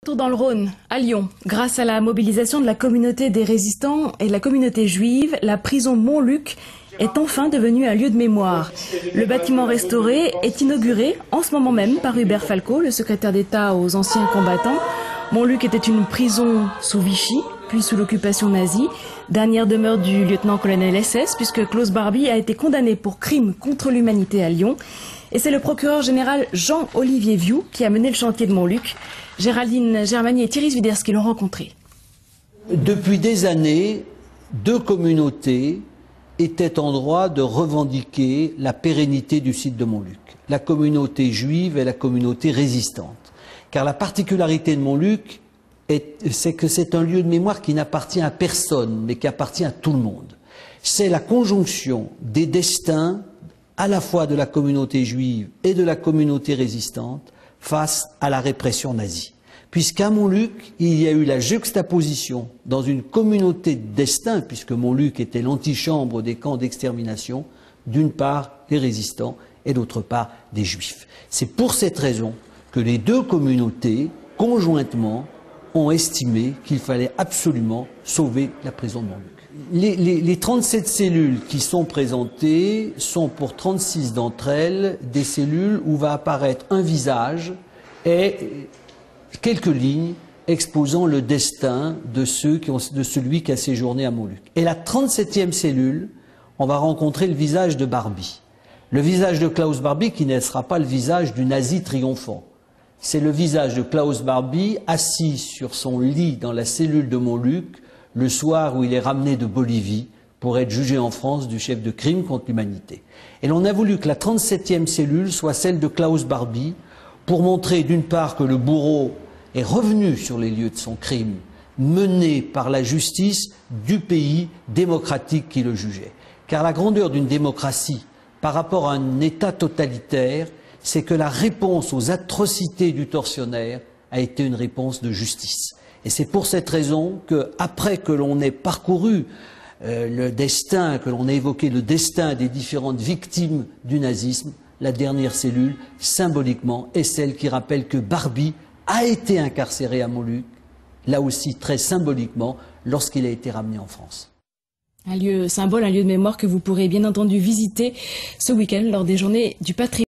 Retour dans le Rhône, à Lyon. Grâce à la mobilisation de la communauté des résistants et de la communauté juive, la prison Montluc est enfin devenue un lieu de mémoire. Le bâtiment restauré est inauguré en ce moment même par Hubert Falco, le secrétaire d'État aux anciens combattants. Montluc était une prison sous Vichy, puis sous l'occupation nazie, dernière demeure du lieutenant-colonel SS, puisque Klaus Barbie a été condamné pour crime contre l'humanité à Lyon. Et c'est le procureur général Jean-Olivier Viou qui a mené le chantier de Montluc. Géraldine Germany et Thierry Swiderski l'ont rencontré. Depuis des années, deux communautés étaient en droit de revendiquer la pérennité du site de Montluc. La communauté juive et la communauté résistante. Car la particularité de Montluc, c'est que c'est un lieu de mémoire qui n'appartient à personne, mais qui appartient à tout le monde. C'est la conjonction des destins à la fois de la communauté juive et de la communauté résistante face à la répression nazie. Puisqu'à Montluc, il y a eu la juxtaposition dans une communauté de destin, puisque Montluc était l'antichambre des camps d'extermination, d'une part des résistants et d'autre part des juifs. C'est pour cette raison que les deux communautés, conjointement, ont estimé qu'il fallait absolument sauver la prison de Montluc. Les 37 cellules qui sont présentées sont pour 36 d'entre elles des cellules où va apparaître un visage et quelques lignes exposant le destin de celui qui a séjourné à Montluc. Et la 37e cellule, on va rencontrer le visage de Barbie. Le visage de Klaus Barbie qui ne sera pas le visage du nazi triomphant. C'est le visage de Klaus Barbie assis sur son lit dans la cellule de Montluc le soir où il est ramené de Bolivie pour être jugé en France du chef de crime contre l'humanité. Et l'on a voulu que la 37e cellule soit celle de Klaus Barbie pour montrer d'une part que le bourreau est revenu sur les lieux de son crime, mené par la justice du pays démocratique qui le jugeait. Car la grandeur d'une démocratie par rapport à un État totalitaire, c'est que la réponse aux atrocités du tortionnaire a été une réponse de justice. Et c'est pour cette raison que, après que l'on ait parcouru le destin, que l'on ait évoqué le destin des différentes victimes du nazisme, la dernière cellule, symboliquement, est celle qui rappelle que Barbie a été incarcéré à Montluc, là aussi très symboliquement, lorsqu'il a été ramené en France. Un lieu symbole, un lieu de mémoire que vous pourrez bien entendu visiter ce week-end lors des journées du patrimoine.